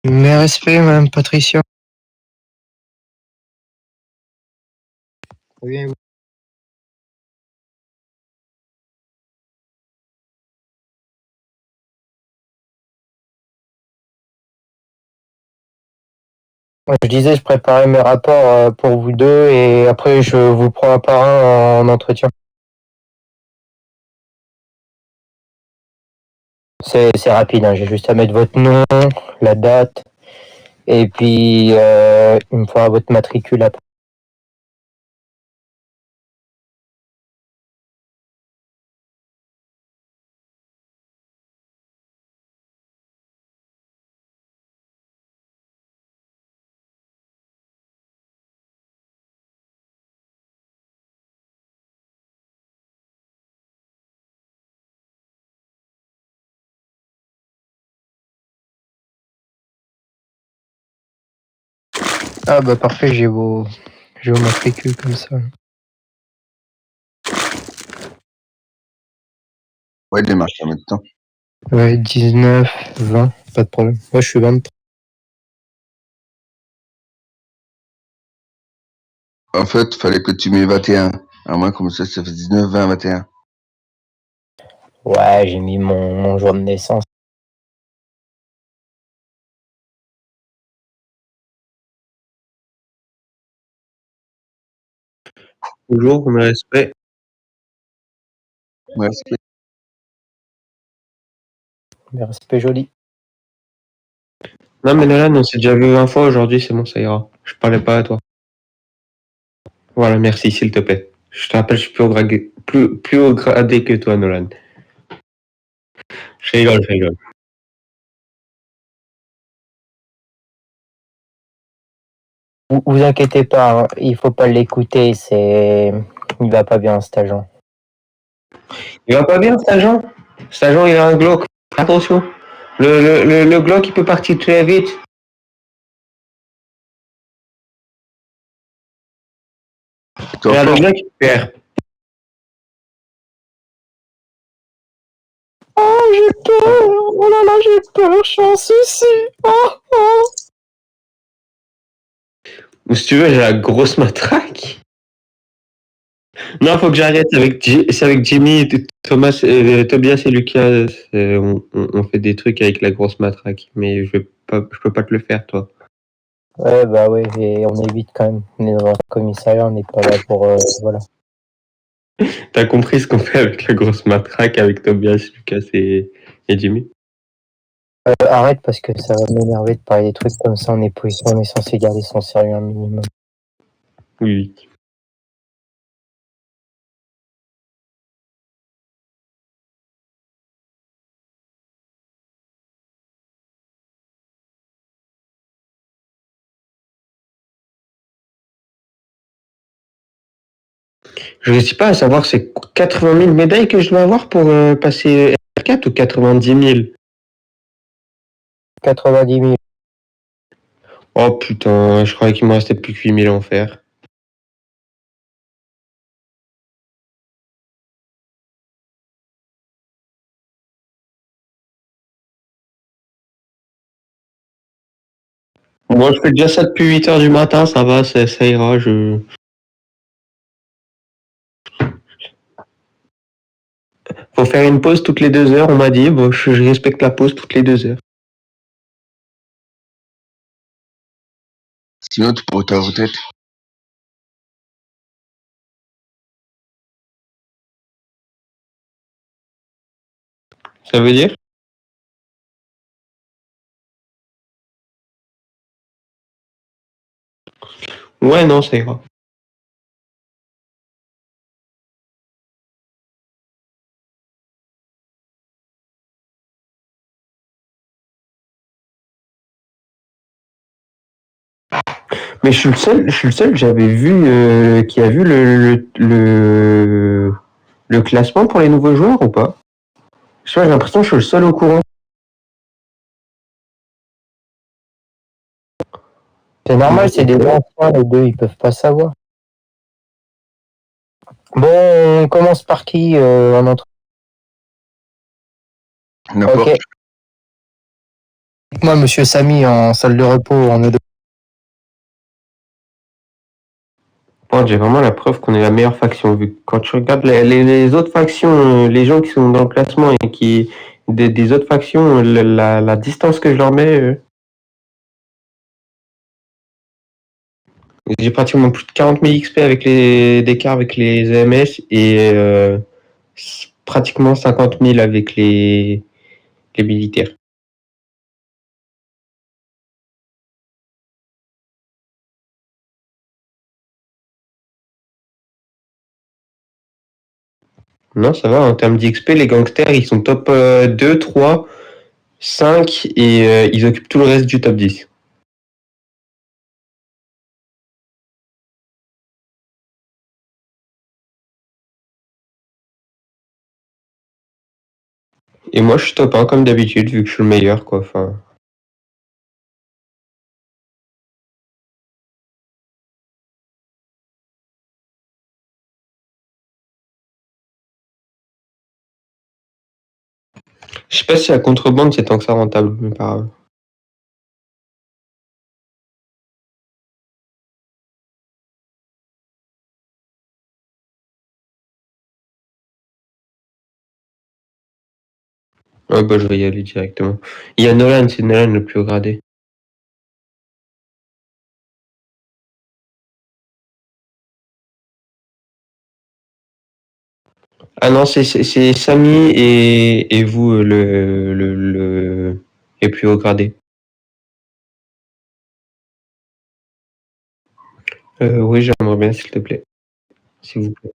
Mes respects, Madame Patricia. Très bien, vous. Je disais, je préparais mes rapports pour vous deux et après je vous prends un par un en entretien. C'est rapide, hein. J'ai juste à mettre votre nom, la date et puis il me faudra votre matricule après. Ah bah parfait, j'ai vos matricules comme ça. Ouais, démarche en même temps. Ouais, 19, 20, pas de problème. Moi je suis 23. En fait, fallait que tu mets 21. À moins comme ça fait 19, 20, 21. Ouais, j'ai mis mon jour de naissance. Bonjour, mes respects. Ouais, Mes respects jolis. Non, mais Nolan, on s'est déjà vu 20 fois aujourd'hui, c'est bon, ça ira. Je parlais pas à toi. Voilà, merci, s'il te plaît. Je te rappelle, je suis plus haut gradé que toi, Nolan. Je rigole. Vous inquiétez pas, hein, il faut pas l'écouter, il va pas bien cet agent. Il va pas bien, cet agent? Cet agent, il a un glauque. Attention. Le glauque, il peut partir très vite. Regarde, le glauque, il perd. Oh, j'ai peur! Oh là là, j'ai peur, je suis en souci! Oh, oh. Ou si tu veux, j'ai la grosse matraque. Non, faut que j'arrête. C'est avec Jimmy, Thomas, Tobias et Lucas. On fait des trucs avec la grosse matraque. Mais je peux pas te le faire, toi. Ouais, bah ouais, et on évite quand même. On est dans un commissariat, on n'est pas là pour. Voilà. T'as compris ce qu'on fait avec la grosse matraque avec Tobias, Lucas et Jimmy? Arrête parce que ça va m'énerver de parler des trucs comme ça. On est censé garder son sérieux un minimum. Oui. Je ne sais pas à savoir, c'est 80 000 médailles que je dois avoir pour passer R4 ou 90 000? 90 000. Oh putain, je croyais qu'il me restait plus que 8 000 à en faire. Moi, je fais déjà ça depuis 8 heures du matin, ça va, ça ira. Faut faire une pause toutes les 2 heures, on m'a dit. Bon, je respecte la pause toutes les 2 heures. sinon, tu pourrais ta retraite. Ça veut dire? Ouais, non, ça ira. Mais je suis le seul que j'avais vu qui a vu le classement pour les nouveaux joueurs ou pas? Je sais pas, j'ai l'impression que je suis le seul au courant. C'est normal, c'est des enfants, les deux, ils peuvent pas savoir. Bon, on commence par qui en entretien? N'importe. Ok. Moi, monsieur Samy, en salle de repos, en eau de... Bon, j'ai vraiment la preuve qu'on est la meilleure faction. Vu que quand tu regardes les autres factions, les gens qui sont dans le classement et qui des autres factions, la distance que je leur mets, j'ai pratiquement plus de 40 000 XP avec d'écart avec les EMS et pratiquement 50 000 avec les militaires. Non, ça va. En termes d'XP, les gangsters, ils sont top 2, 3, 5 et ils occupent tout le reste du top 10. Et moi, je suis top 1 comme d'habitude, vu que je suis le meilleur, quoi. Enfin, je sais pas si la contrebande, c'est tant que ça rentable, mais pas grave. Ouais, bah, je vais y aller directement. Il y a Nolan, c'est Nolan le plus haut gradé. Ah non, c'est Samy et vous, les plus haut gradé. Oui, j'aimerais bien, s'il te plaît. S'il vous plaît.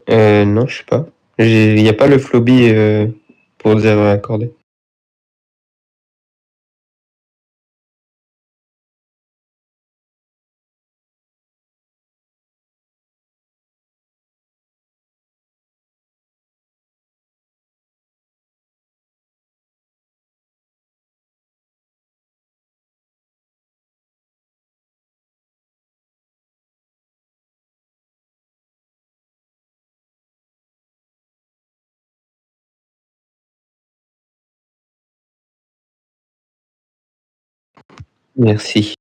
Non, je sais pas. Il n'y a pas le Floby pour dire accordé. Merci.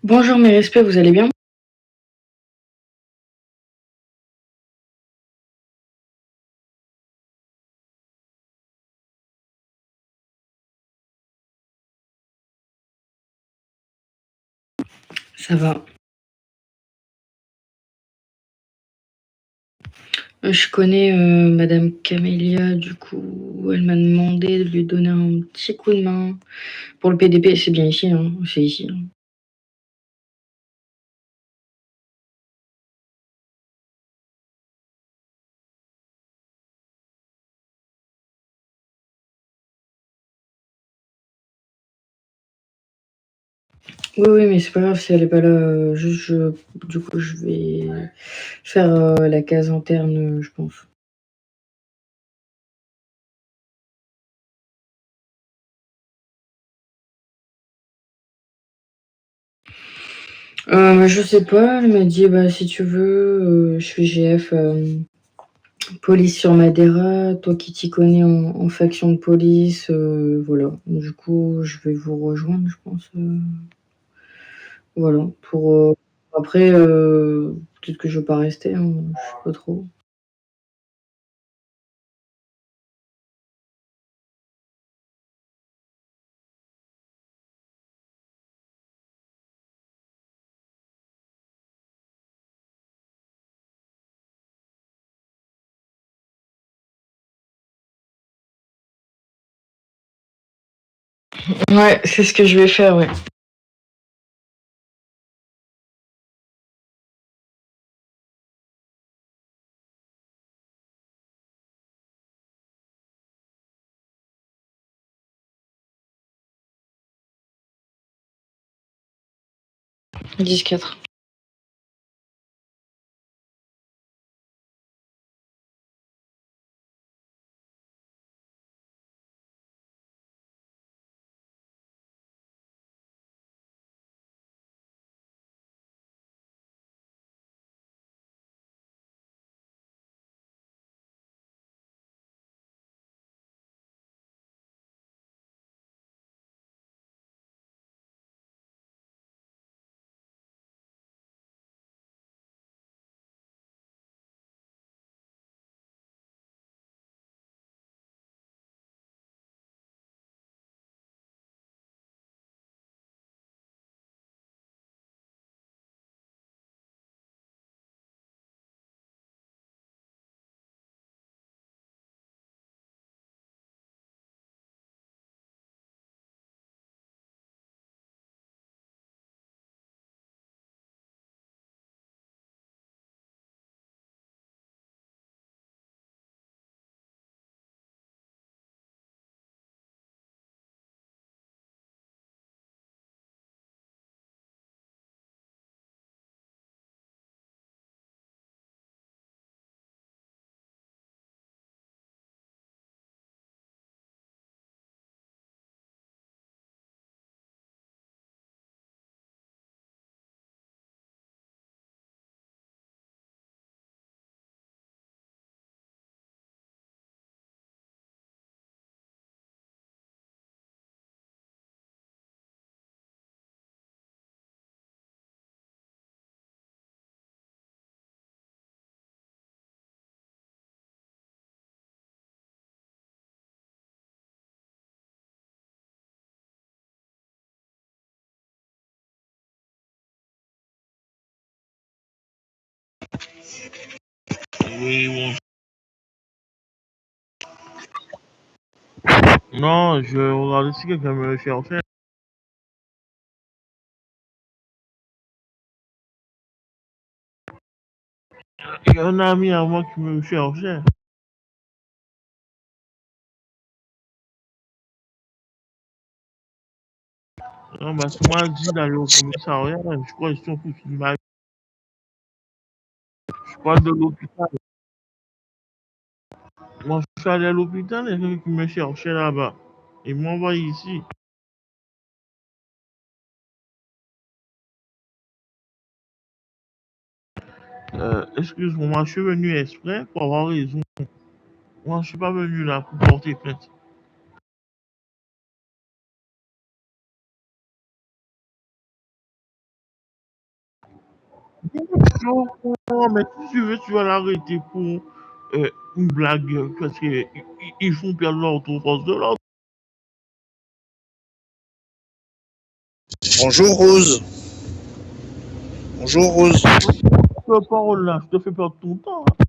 Bonjour, mes respects, vous allez bien? Ça va. Je connais Madame Camélia, du coup, elle m'a demandé de lui donner un petit coup de main. Pour le PDP, c'est bien ici, hein, c'est ici. Hein. Oui, oui, mais c'est pas grave si elle est pas là. Du coup, je vais faire la case interne, je pense. Je sais pas, elle m'a dit, bah, si tu veux, je fais GF police sur Madeira, toi qui t'y connais en faction de police, voilà. Du coup, je vais vous rejoindre, je pense. Voilà, pour après, peut-être que je vais pas rester, hein, je sais pas trop. Ouais, c'est ce que je vais faire, ouais. Dix quatre. Oui, bon. Non, je regardais si quelqu'un me cherchait. Il y a un ami à moi qui me cherchait. Non, parce que moi, je dis d'aller au commissariat. Je crois qu'ils sont foutus de ma. Je parle de l'hôpital. Moi, je suis allé à l'hôpital et quelqu'un qui me cherchait là-bas. Il m'a envoyé ici. Excuse-moi, moi, je suis venu exprès pour avoir raison. Moi, je suis pas venu là pour porter plainte. Non, mais si tu veux, tu vas l'arrêter pour une blague, parce qu'ils font perdre l'ordre aux forces de l'ordre. Bonjour Rose. Bonjour Rose. Cette parole-là, je te fais perdre ton temps. Hein.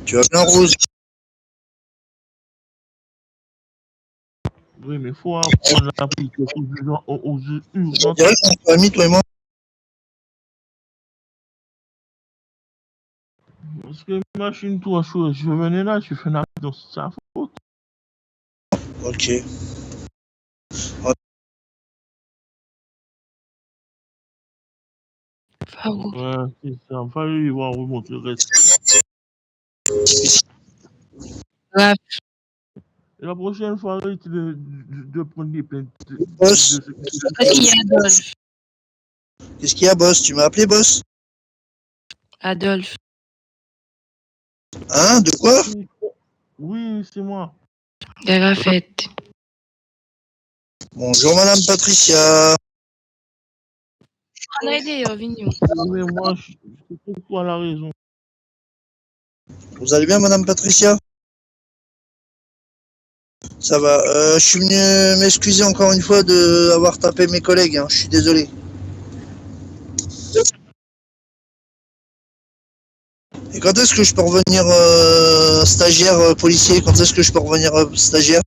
Tu vas bien Rose? Oui, mais il faut apprendre à appliquer aux On urgences. dirait qu'on est amis toi et moi. Parce que imagine-toi, je venais là, je fais un accident, c'est sa faute. Ok. Farou. Ouais, c'est ça. Il fallait lui voir remonter le respect. Raph, Et la prochaine fois, arrête de prendre des plaintes Boss. qu'est-ce qu'il y a, Adolphe? Qu'est-ce qu'il y a boss? Tu m'as appelé boss? Adolphe. Hein? De quoi? Oui, c'est moi. Garafette. Bonjour Madame Patricia. On a aidé, Vignon. Mais moi, je trouve toi la raison. Vous allez bien Madame Patricia? Ça va. Je suis venu m'excuser encore une fois d'avoir tapé mes collègues. Hein. Je suis désolé. Et quand est-ce que je peux revenir stagiaire policier? Quand est-ce que je peux revenir stagiaire?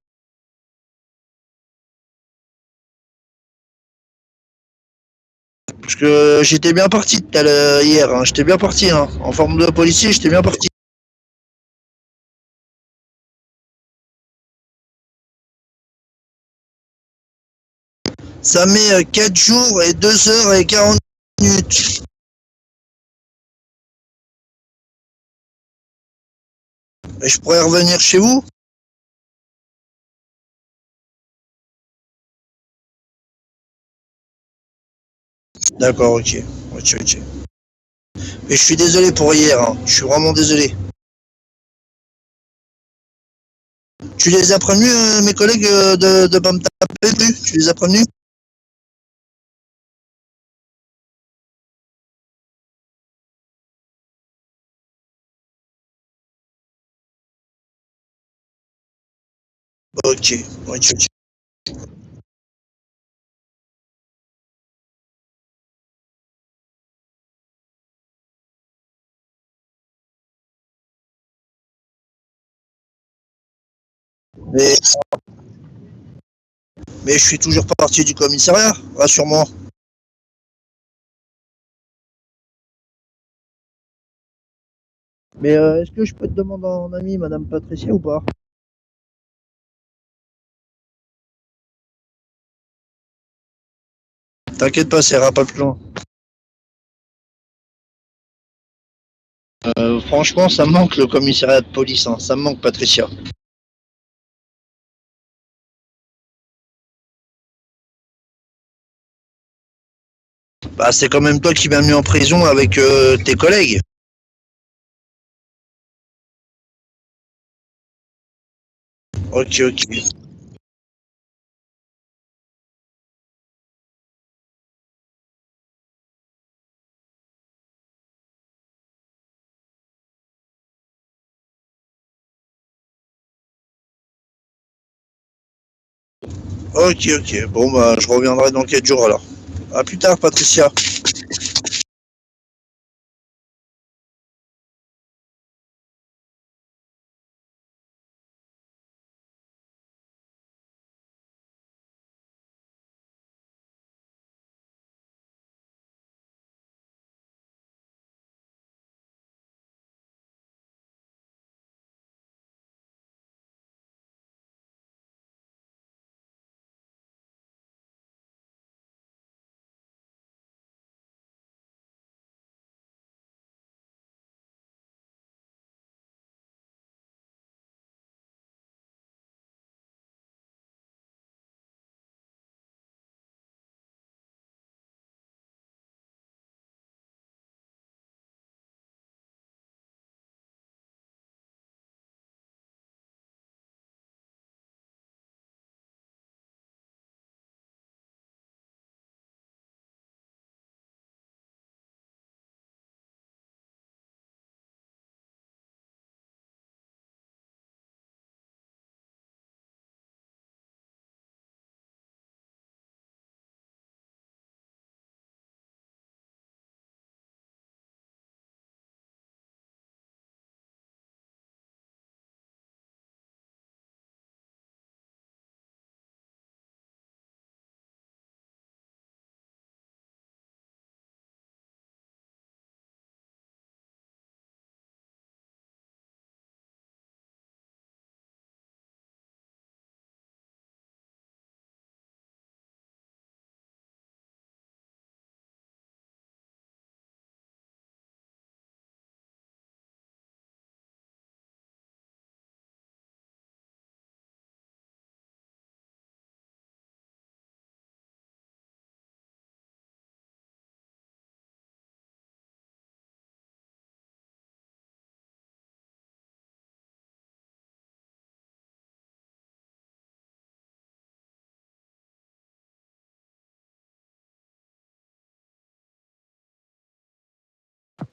Parce que j'étais bien parti tout à l'heure, hier. Hein. J'étais bien parti. Hein. En forme de policier, j'étais bien parti. Ça met 4 jours et 2 heures et 40 minutes. Et je pourrais revenir chez vous? D'accord, ok. Ok, ok. Mais je suis désolé pour hier. Hein. Je suis vraiment désolé. Tu les as prévenus, mes collègues, de pas me taper plus? Tu les as prévenus? Ok, ok, ok. Mais, mais je suis toujours pas parti du commissariat, rassure-moi. Mais est-ce que je peux te demander en ami, Madame Patricia, ou pas? T'inquiète pas, ça ira pas plus loin. Franchement, ça me manque le commissariat de police, hein. Ça me manque Patricia. Bah, c'est quand même toi qui m'as mis en prison avec tes collègues. Ok, ok. Ok, ok. Bon, bah, je reviendrai dans 4 jours alors. À plus tard, Patricia.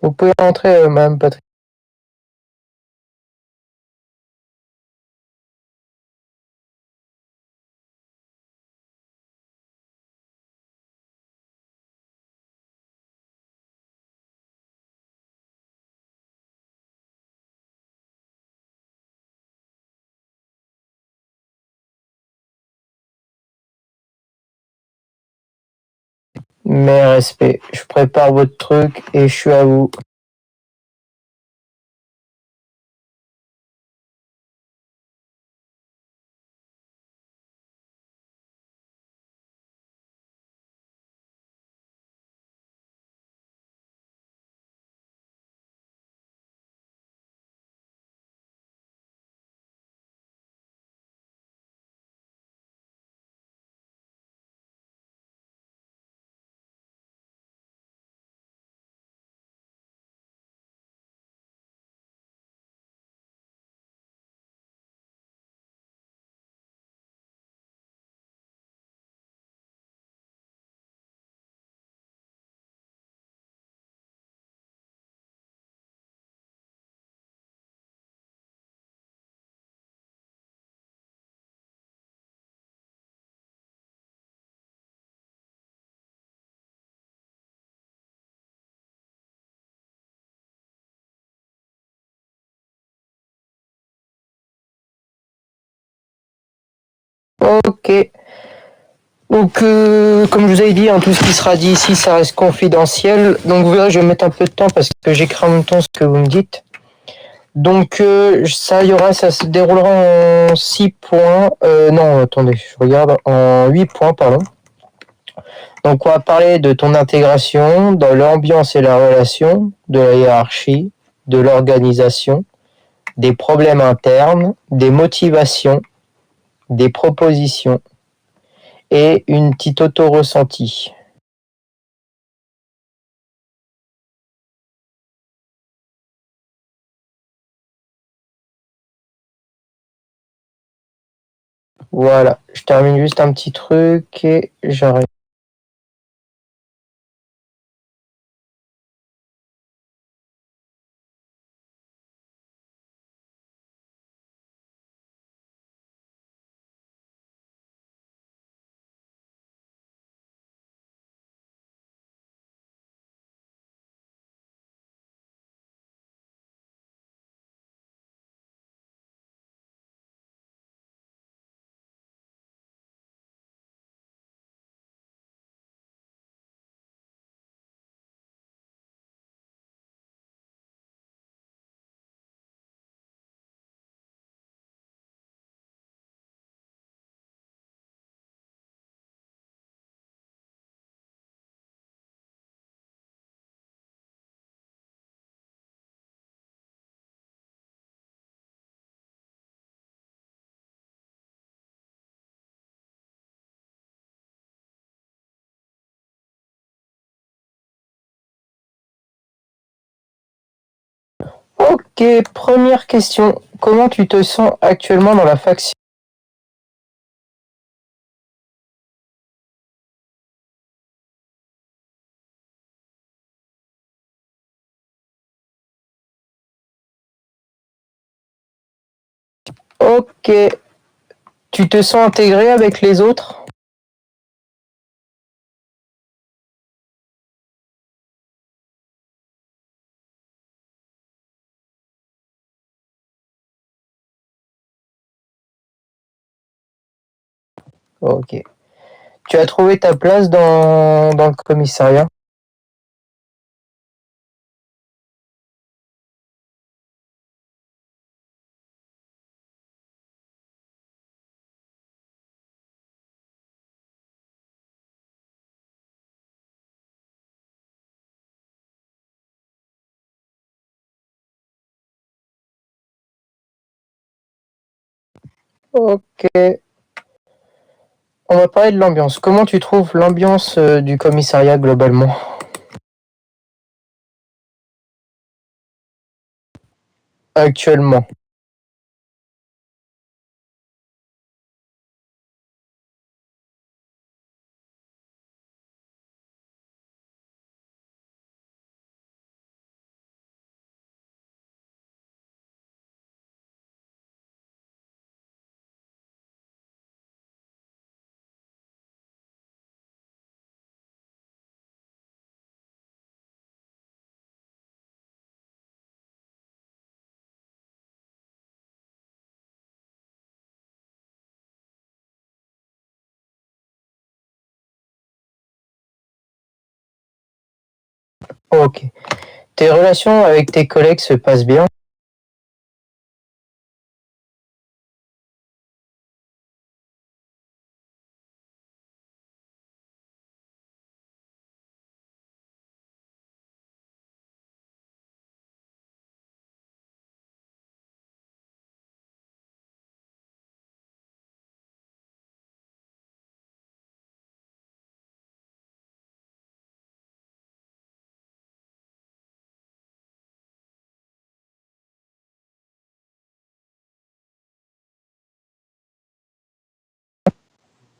Vous pouvez rentrer, Madame Patrick. Mes respects. Je prépare votre truc et je suis à vous. Ok. Donc, comme je vous avais dit, hein, tout ce qui sera dit ici, ça reste confidentiel. Donc, vous verrez, je vais mettre un peu de temps parce que j'écris en même temps ce que vous me dites. Donc, ça se déroulera en 6 points. Non, attendez, je regarde. En 8 points, pardon. Donc, on va parler de ton intégration, dans l'ambiance et la relation, de la hiérarchie, de l'organisation, des problèmes internes, des motivations, des propositions et une petite auto-ressenti. Voilà, je termine juste un petit truc et j'arrête. Ok, première question. Comment tu te sens actuellement dans la faction? Ok, tu te sens intégré avec les autres? Ok. Tu as trouvé ta place dans le commissariat? Ok. On va parler de l'ambiance. Comment tu trouves l'ambiance du commissariat globalement? Actuellement. Ok. Tes relations avec tes collègues se passent bien?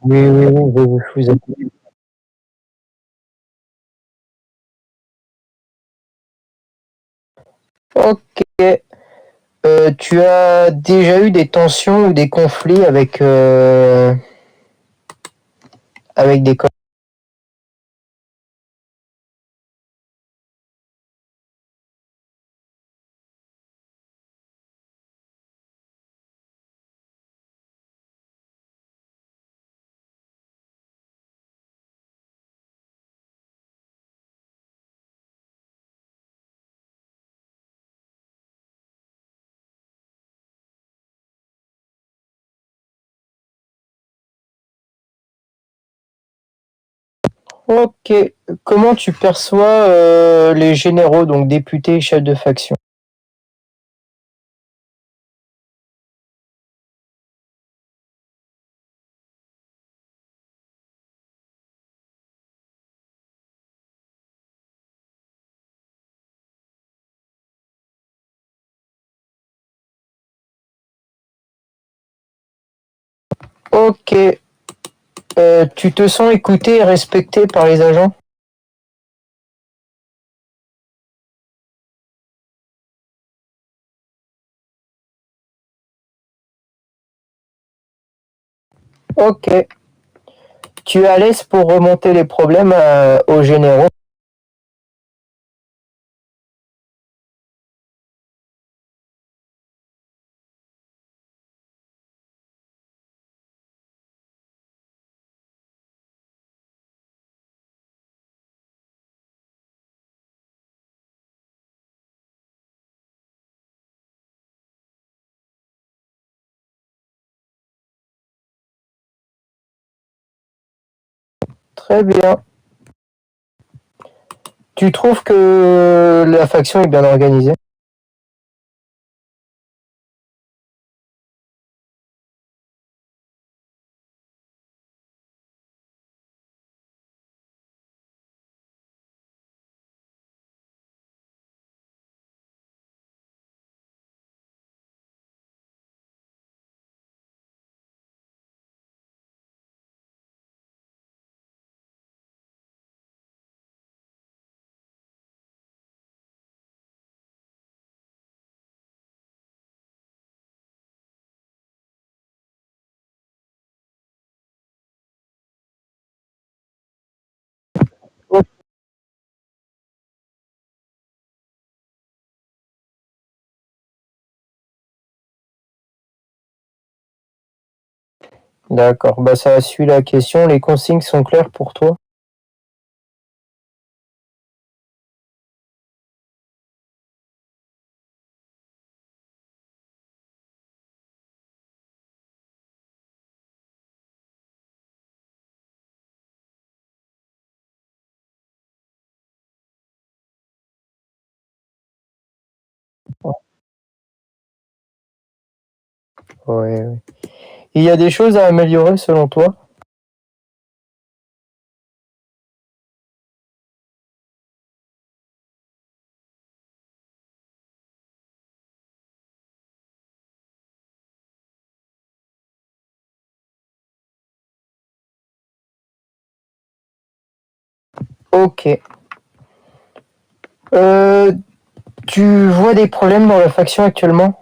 Oui, oui, oui, je vous écoute. Ok. Tu as déjà eu des tensions ou des conflits avec des collègues? Ok. Comment tu perçois les généraux, donc députés et chefs de faction? Ok. Tu te sens écouté et respecté par les agents? Ok. Tu es à l'aise pour remonter les problèmes aux généraux? Très bien. Tu trouves que la faction est bien organisée? D'accord. Bah, ça suit la question. Les consignes sont claires pour toi? Oui, oui. Il y a des choses à améliorer selon toi? Ok. Euh, Tu vois des problèmes dans la faction actuellement?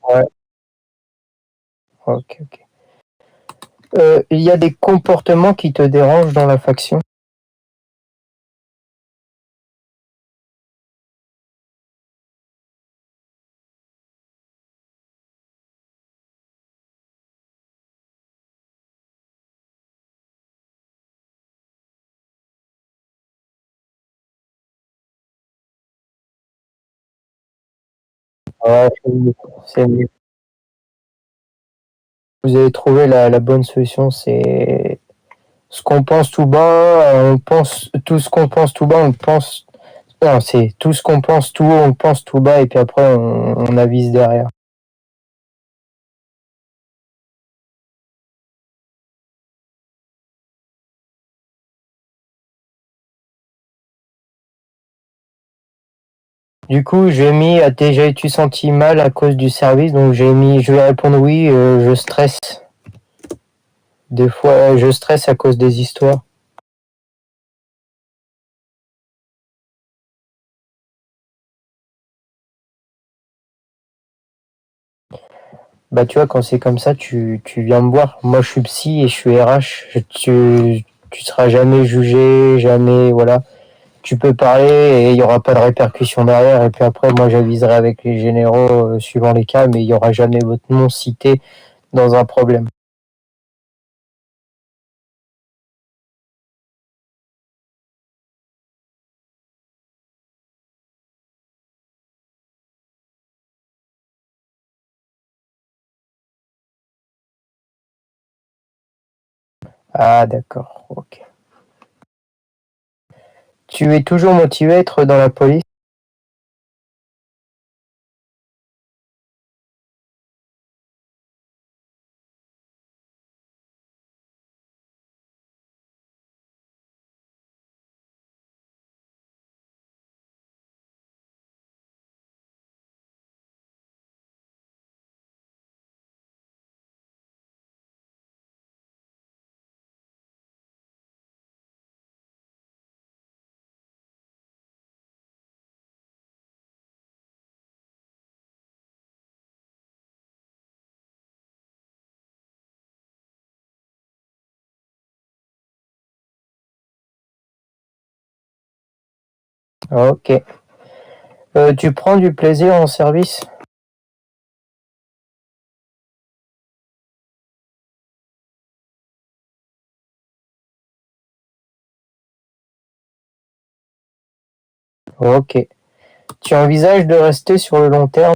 Ouais. Ok, ok. Il y a des comportements qui te dérangent dans la faction? Ouais, c'est mieux. Vous avez trouvé la bonne solution, c'est ce qu'on pense tout bas, on pense tout ce qu'on pense tout bas, on pense. Non, c'est tout ce qu'on pense tout haut, on pense tout bas, et puis après on avise derrière. Du coup, j'ai mis déjà es-tu senti mal à cause du service? Donc j'ai mis je vais répondre oui, je stresse. Des fois, je stresse à cause des histoires. Bah tu vois, quand c'est comme ça, tu viens me voir. Moi, je suis psy et je suis RH. Tu seras jamais jugé, jamais, voilà. Tu peux parler et il n'y aura pas de répercussions derrière. Et puis après, moi, j'aviserai avec les généraux suivant les cas, mais il n'y aura jamais votre nom cité dans un problème. Ah, d'accord, ok. Tu es toujours motivé à être dans la police? Ok. Tu prends du plaisir en service? Ok. Tu envisages de rester sur le long terme?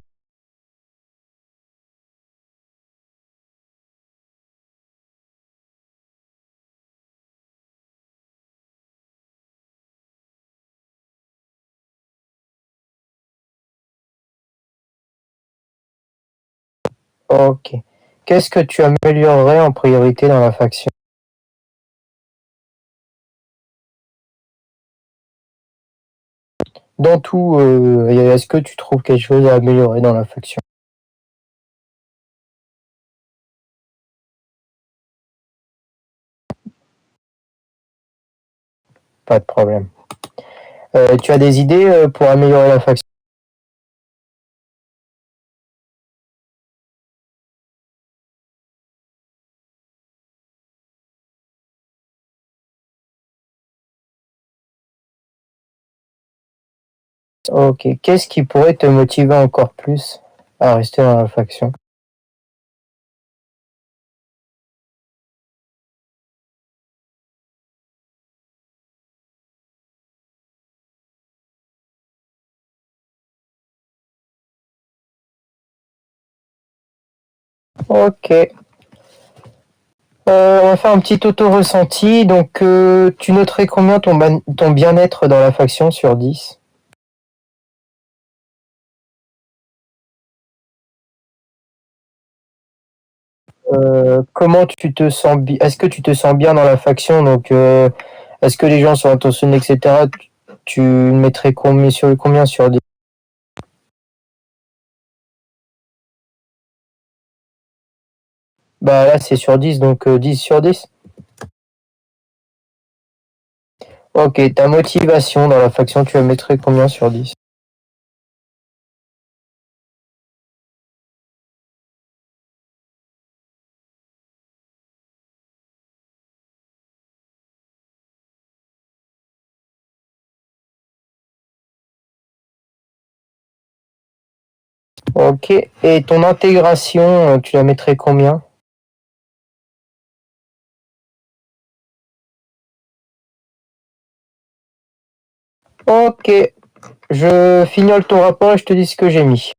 Ok. Qu'est-ce que tu améliorerais en priorité dans la faction? Dans tout, est-ce que tu trouves quelque chose à améliorer dans la faction? Pas de problème. Tu as des idées pour améliorer la faction? Ok. Qu'est-ce qui pourrait te motiver encore plus à rester dans la faction? Ok. On va faire un petit auto-ressenti. Donc, tu noterais combien ton bien-être dans la faction sur 10? Comment tu te sens Est-ce que tu te sens bien dans la faction? Donc, est-ce que les gens sont attentionnés, etc. Tu mettrais combien sur 10? Bah là, c'est sur 10, donc 10 sur 10. Ok, ta motivation dans la faction, tu la mettrais combien sur 10? Ok. Et ton intégration, tu la mettrais combien? Ok. Je fignole ton rapport et je te dis ce que j'ai mis.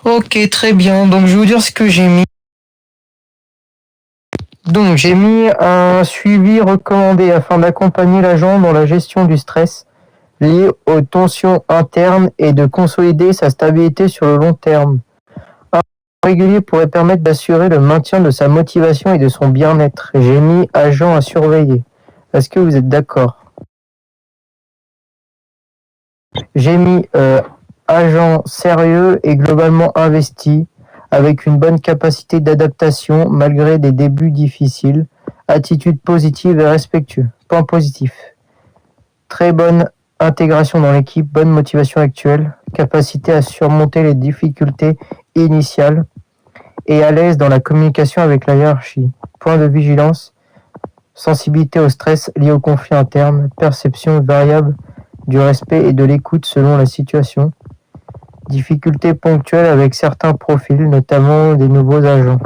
Ok, très bien. Donc, je vais vous dire ce que j'ai mis. Donc, j'ai mis un suivi recommandé afin d'accompagner l'agent dans la gestion du stress lié aux tensions internes et de consolider sa stabilité sur le long terme. Un régulier pourrait permettre d'assurer le maintien de sa motivation et de son bien-être. J'ai mis agent à surveiller. Est-ce que vous êtes d'accord? J'ai mis agent sérieux et globalement investi, avec une bonne capacité d'adaptation malgré des débuts difficiles, attitude positive et respectueux. Point positif. Très bonne intégration dans l'équipe, bonne motivation actuelle, capacité à surmonter les difficultés initiales et à l'aise dans la communication avec la hiérarchie. Point de vigilance, sensibilité au stress lié au conflit interne, perception variable du respect et de l'écoute selon la situation. Difficultés ponctuelles avec certains profils, notamment des nouveaux agents.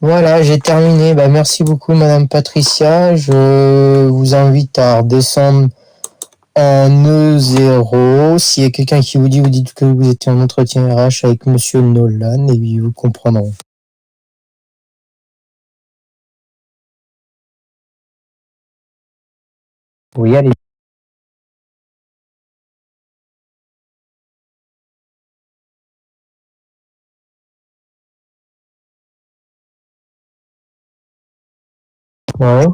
Voilà, j'ai terminé. Bah, merci beaucoup, Madame Patricia. Je vous invite à redescendre en E0. S'il y a quelqu'un qui vous dites que vous étiez en entretien RH avec Monsieur Nolan et ils vous comprendront. Oui, allez. Ouais.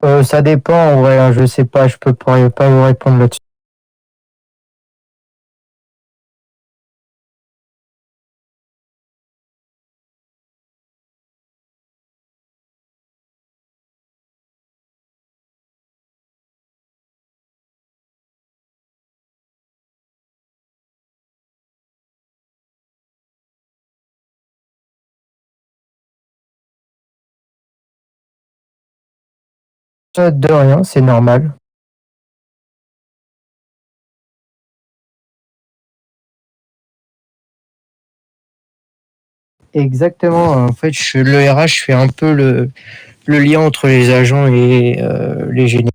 Ça dépend en vrai, hein, je sais pas, je peux pas vous répondre là-dessus. De rien, c'est normal. Exactement, en fait, le RH fait un peu le lien entre les agents et les génies.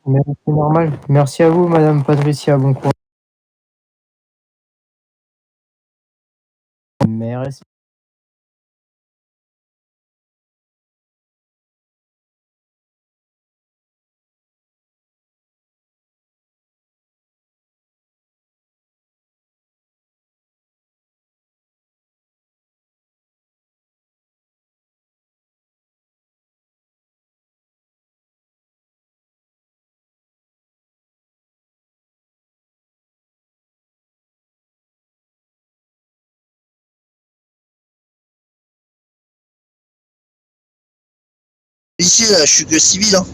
Mais c'est normal. Merci à vous, Madame Patricia, bon courage. Merci. Ici, là, je suis que civil. Hein.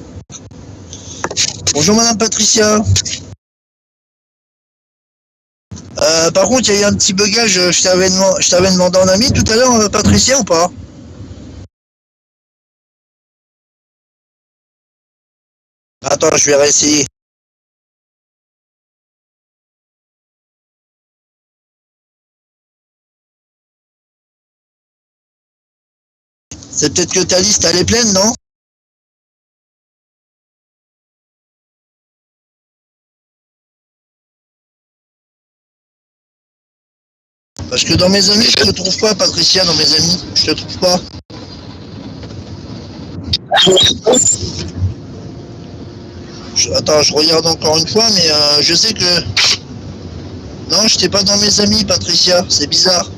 Bonjour, Madame Patricia. Par contre, il y a eu un petit bugage. Je t'avais demandé en ami tout à l'heure, Patricia, ou pas? Attends, je vais réessayer. C'est peut-être que ta liste, elle est pleine, non? Parce que dans mes amis, je te trouve pas, Patricia, dans mes amis. Je te trouve pas. Attends, je regarde encore une fois, mais je sais que... Non, je t'ai pas dans mes amis, Patricia. C'est bizarre.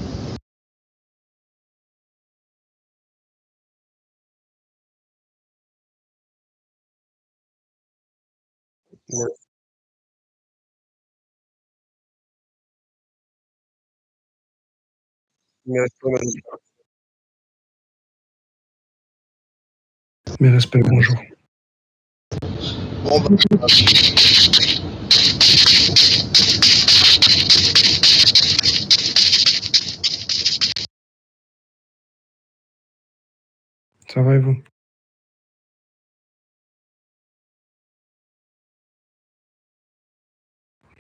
Mes respects, bonjour. Bon, bah, Ça va et vous?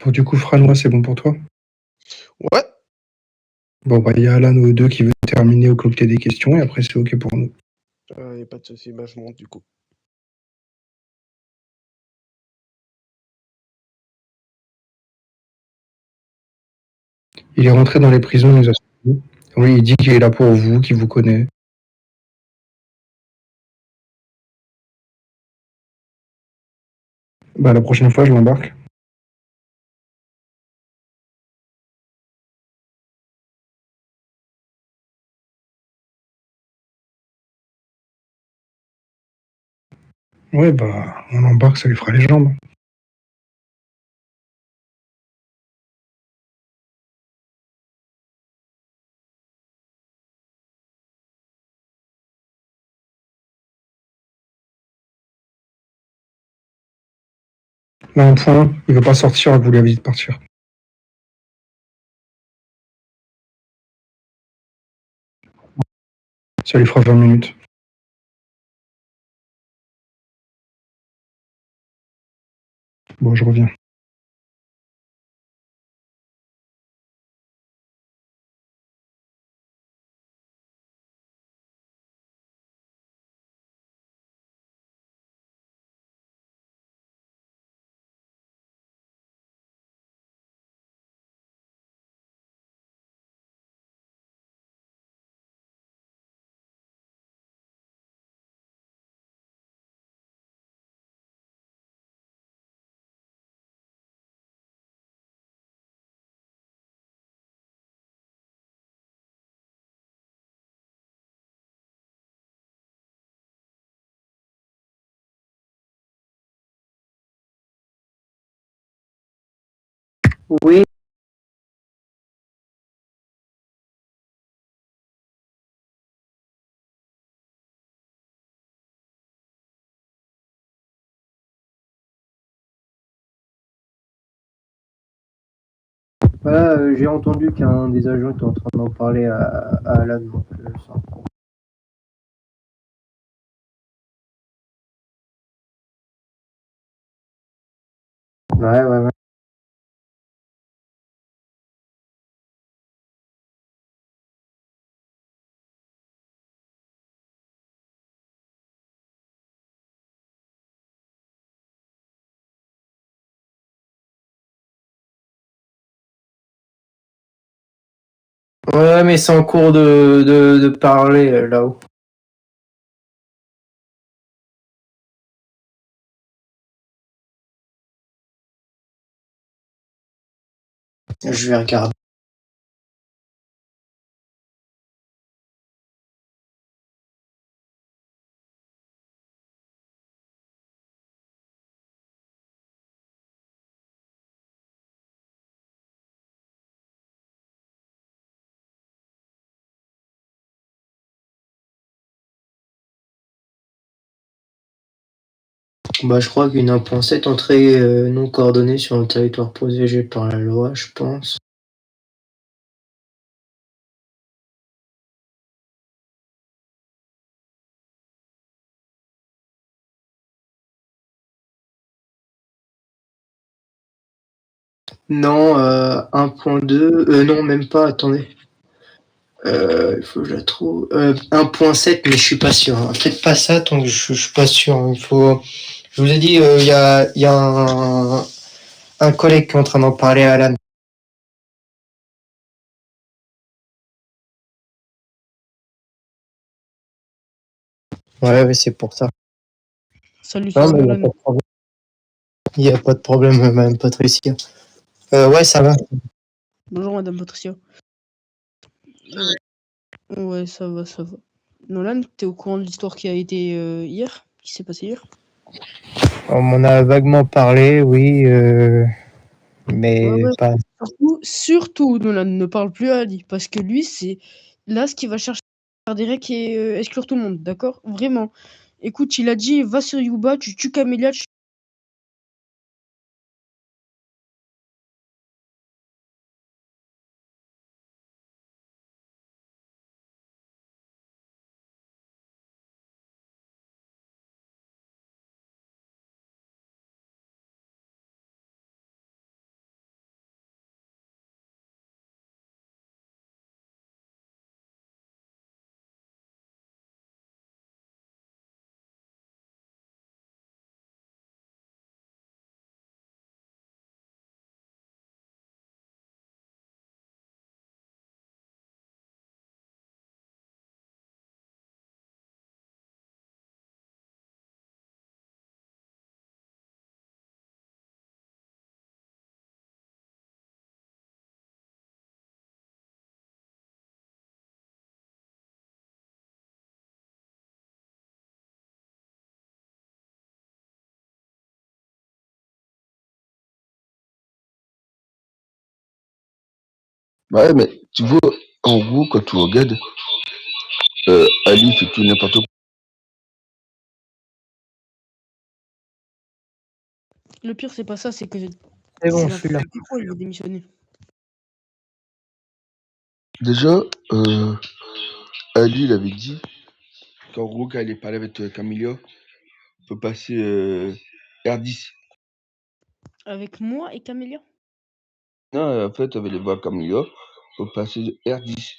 Bon, du coup, Franois, c'est bon pour toi? Ouais, Bon, bah, il y a Alan ou deux qui veut terminer au cocktail des questions et après, c'est OK pour nous. y a pas de souci, bah je monte du coup. Il est rentré dans les prisons, il nous a suivis. Oui, il dit qu'il est là pour vous, qu'il vous connaît. Bah, la prochaine fois, je l'embarque. Ouais, bah, on l'embarque, ça lui fera les jambes. Là, un point, il veut pas sortir, vous lui avez dit de partir. Ça lui fera 20 minutes. Bon, je reviens. Oui. Voilà, j'ai entendu qu'un des agents était en train d'en parler à Alan, donc ça. Ouais. Ouais, mais c'est en cours de parler là-haut. Je vais regarder. Bah, je crois qu'une 1.7 entrée non coordonnée sur le territoire protégé par la loi, je pense. Non, 1.2, non, même pas, attendez. Il faut que je la trouve. 1.7, mais je suis pas sûr, hein. Peut-être pas ça, tant que je suis pas sûr, hein. Il faut. Je vous ai dit, il y a un collègue qui est en train d'en parler à Alan. Ouais, c'est pour ça. Salut, Non, ça va, mais Nolan? il n'y a pas de problème, Madame Patricia. Ouais, ça va. Bonjour, Madame Patricia. Ouais, ça va, ça va. Nolan, t'es au courant de l'histoire qui a été hier? Qui s'est passée hier? On m'en a vaguement parlé, oui, mais Ouais. pas. Surtout, Nolan, ne parle plus à Ali, parce que lui, c'est là ce qu'il va chercher à faire des règles et exclure tout le monde, d'accord? Vraiment. Écoute, il a dit, va sur Yuba, tu tues Camélia, Ouais, mais tu vois, en gros, quand tu regardes, Ali fait tout n'importe quoi. Le pire, c'est pas ça, c'est que C'est bon, c'est je suis là. pourquoi il a démissionné. Déjà, Ali, il avait dit qu'en gros, quand il est parlé avec Camilla, on peut passer R10. Avec moi et Camélia? Non, en fait, avec les voix Camilla, on peut passer R10.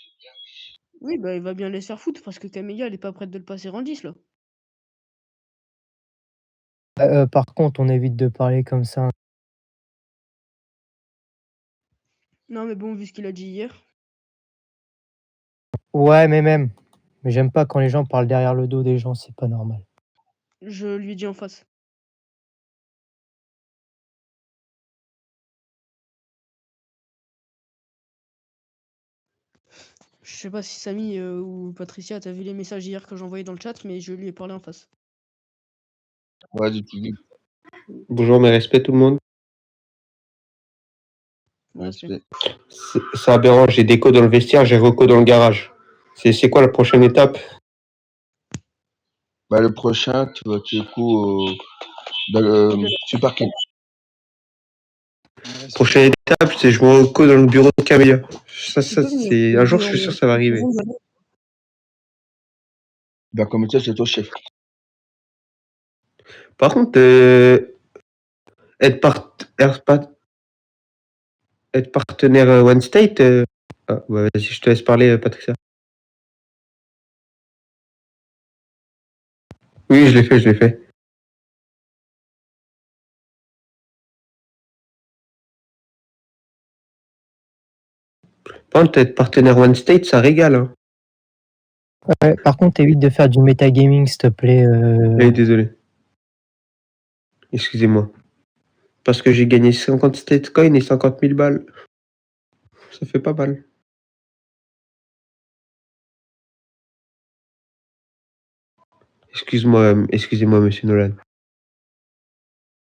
Oui, bah il va bien les faire foutre parce que Camélia, elle est pas prête de le passer en 10 là. Par contre, on évite de parler comme ça. Non, mais bon, vu ce qu'il a dit hier. Ouais, mais j'aime pas quand les gens parlent derrière le dos des gens, c'est pas normal. Je lui ai dit en face. Je sais pas si Samy ou Patricia, t'as vu les messages hier que j'ai envoyés dans le chat, mais je lui ai parlé en face. Vas-y, tu dis. Bonjour, mes respects tout le monde. Respect. C'est aberrant, j'ai déco dans le vestiaire, j'ai reco dans le garage. C'est quoi la prochaine étape? Bah, le prochain, tu vas te coup dans le Super King. Prochaine étape, c'est je me reco dans le bureau de Camélia. Ça, c'est. Un jour, je suis sûr que ça va arriver. Bah, comme ça, c'est ton chef. Par contre, être, être partenaire One State. Ah, bah, vas-y, je te laisse parler, Patricia. Oui, je l'ai fait. Par contre, être partenaire One State, ça régale. Hein. Ouais, par contre, évite de faire du metagaming, s'il te plaît. Oui, désolé. Excusez-moi. Parce que j'ai gagné 50 state coins et 50 000 balles. Ça fait pas mal. Excusez-moi, monsieur Nolan.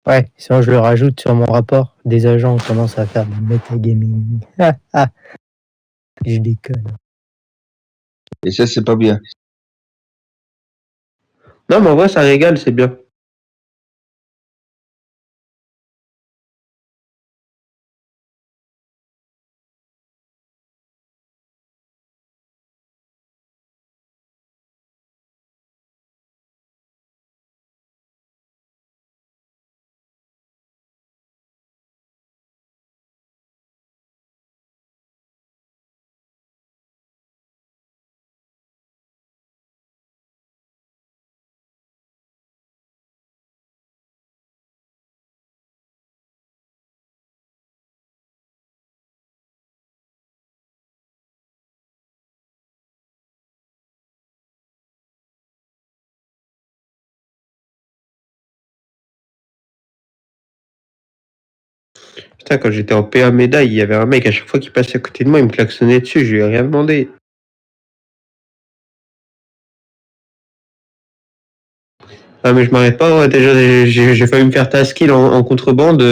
Ouais, sinon je le rajoute sur mon rapport. Des agents commencent à faire du metagaming. Je déconne. Et ça, c'est pas bien. Non, mais en vrai, ça régale, c'est bien. Putain, quand j'étais en PA médaille, il y avait un mec, à chaque fois qu'il passait à côté de moi, il me klaxonnait dessus, je lui ai rien demandé. Ah, mais je m'arrête pas, ouais, déjà, j'ai failli me faire ta skill en contrebande.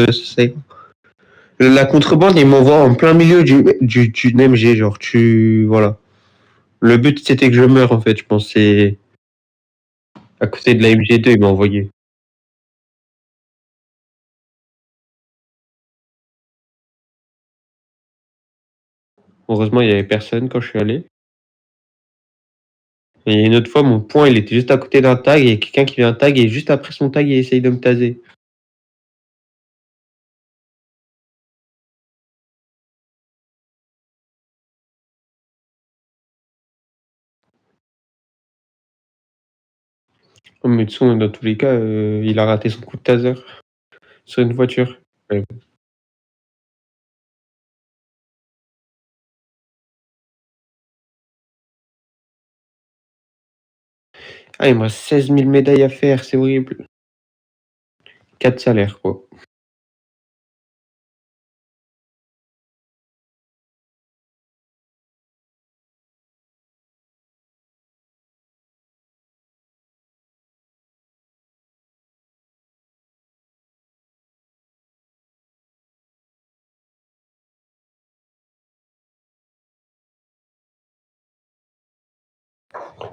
La contrebande, ils m'envoient en plein milieu du NMG, genre, voilà. Le but, c'était que je meure, en fait, je pense, c'est à côté de la MG2, ils m'ont envoyé. Heureusement, il y avait personne quand je suis allé. Et une autre fois, mon point, il était juste à côté d'un tag, et il y a quelqu'un qui vient tag, et juste après son tag, il essaye de me taser. Oh, mais de son, dans tous les cas, il a raté son coup de taser sur une voiture. Ouais. Ah, il me reste 16 000 médailles à faire, c'est horrible. 4 salaires, quoi.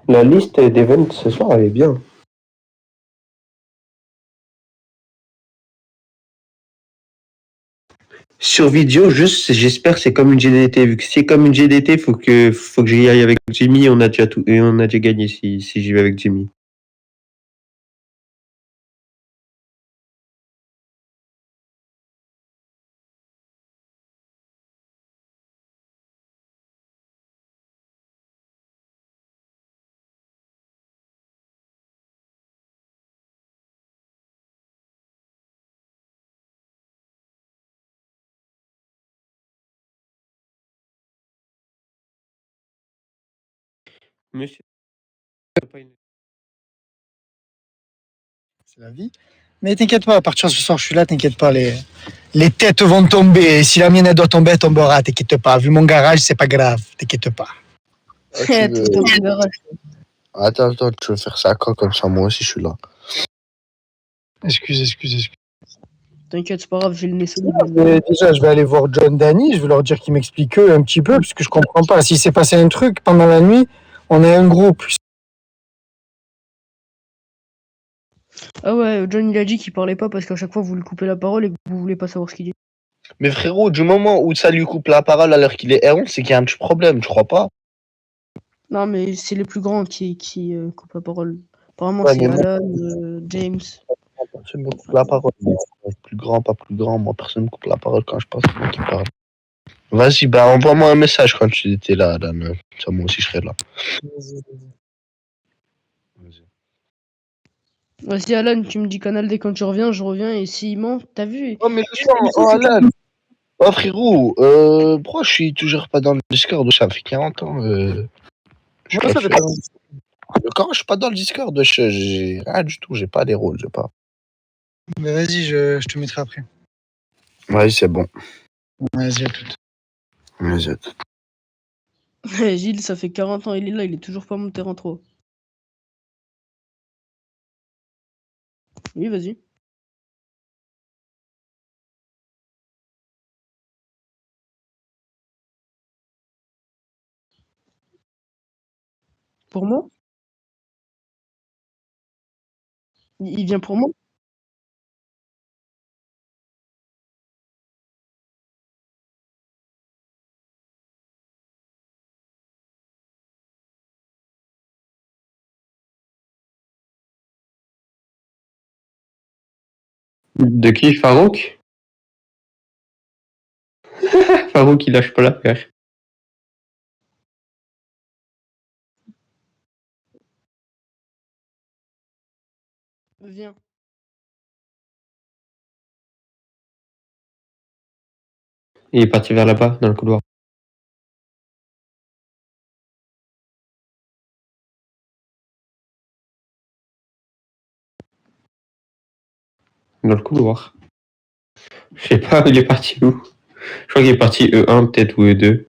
La liste d'events ce soir, elle est bien. Sur vidéo, juste, j'espère que c'est comme une GDT. Vu que c'est comme une GDT, faut que j'y aille avec Jimmy. On a déjà tout, et on a déjà gagné si j'y vais avec Jimmy. Monsieur. C'est la vie. Mais t'inquiète pas, à partir de ce soir, je suis là, t'inquiète pas, les têtes vont tomber. Si la mienne elle doit tomber, elle tombera, t'inquiète pas. Vu mon garage, c'est pas grave, t'inquiète pas. Attends, tu veux faire ça quand comme ça, moi aussi je suis là. Excuse. T'inquiète, c'est pas grave, j'ai le nez solide. Déjà, je vais aller voir John Danny, je vais leur dire qu'ils m'expliquent eux un petit peu, parce que je comprends pas. S'il s'est passé un truc pendant la nuit, on est un groupe. Ah ouais, John il a dit qu'il parlait pas parce qu'à chaque fois vous lui coupez la parole et que vous voulez pas savoir ce qu'il dit. Mais frérot, du moment où ça lui coupe la parole alors qu'il est errant, c'est qu'il y a un petit problème, tu crois pas? Non, mais c'est les plus grands qui coupent la parole. Apparemment, Ouais, c'est mais moi, Alan, James. personne me coupe la parole. Plus grand, pas plus grand, moi, personne me coupe la parole quand je pense c'est moi qui parle. Vas-y, bah envoie-moi un message quand tu étais là, Alan. Ça, moi aussi, je serai là. Vas-y. Vas-y, Alan, tu me dis canal dès quand tu reviens, je reviens et s'il ment, t'as vu? Oh, mais le sang, oh, Alan. Oh, frérot, pourquoi je suis toujours pas dans le Discord? Ça fait 40 ans. Je Comment ça fait kiffe. pas longtemps? Quand je suis pas dans le Discord, j'ai rien du tout, j'ai pas les rôles, j'ai pas. Mais vas-y, je te mettrai après. Ouais, c'est bon. Vas-y, à tout. Vas-y, à tout. Gilles, ça fait 40 ans, il est là, il est toujours pas monté en 3. Oui, vas-y. Pour moi? Il vient pour moi? De qui? Farouk? Farouk, il lâche pas l'affaire. Viens. Il est parti vers là-bas, dans le couloir. Dans le couloir. Je sais pas, il est parti où? Je crois qu'il est parti E1 peut-être ou E2.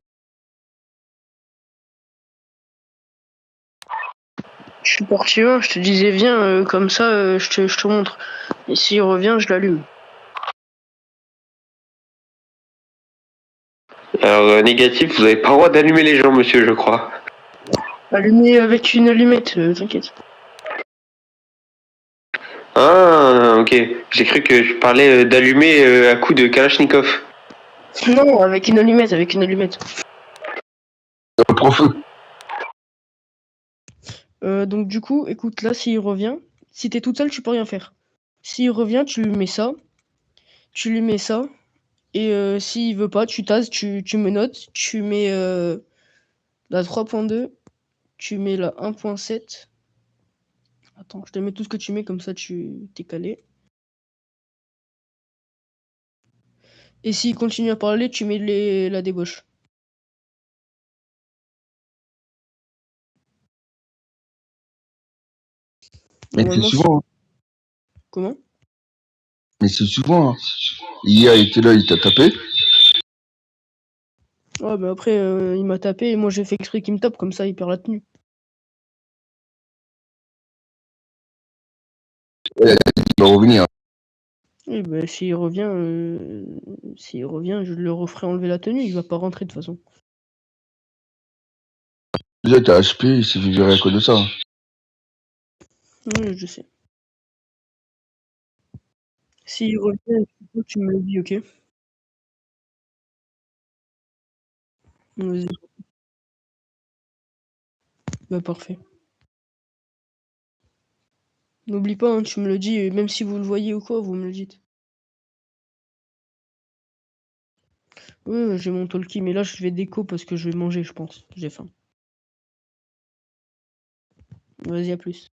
Je suis parti, je te disais, viens, comme ça, je te montre. Et s'il revient, je l'allume. Alors, négatif, vous avez pas le droit d'allumer les gens, monsieur, je crois. Allumer avec une allumette, t'inquiète. Ah, ok. J'ai cru que je parlais d'allumer à coup de Kalachnikov. Non, avec une allumette, avec une allumette. Prends feu. Donc du coup, écoute, là, s'il revient, si t'es toute seule, tu peux rien faire. S'il revient, tu lui mets ça, et s'il veut pas, tu tases, tu me notes, tu mets la 3.2, tu mets la 1.7. Attends, je te mets tout ce que tu mets, comme ça tu t'es calé. Et s'il continue à parler, tu mets la débauche. Mais c'est Normalement, souvent. Hein. comment? Mais c'est souvent. Hein. Hier, il était là, il t'a tapé. Ouais, mais après, il m'a tapé et moi j'ai fait exprès qu'il me tape, comme ça il perd la tenue. Il va revenir. Oui, bah, s'il revient, je le referai enlever la tenue, il va pas rentrer de toute façon. Déjà, t'as HP, il s'est fait virer à cause de ça. Hein. Oui, je sais. S'il revient, tu me le dis, ok? Vas-y. Bah, parfait. N'oublie pas, hein, tu me le dis, et même si vous le voyez ou quoi, vous me le dites. Ouais, j'ai mon talkie, mais là je vais déco parce que je vais manger, je pense. J'ai faim. Vas-y, à plus.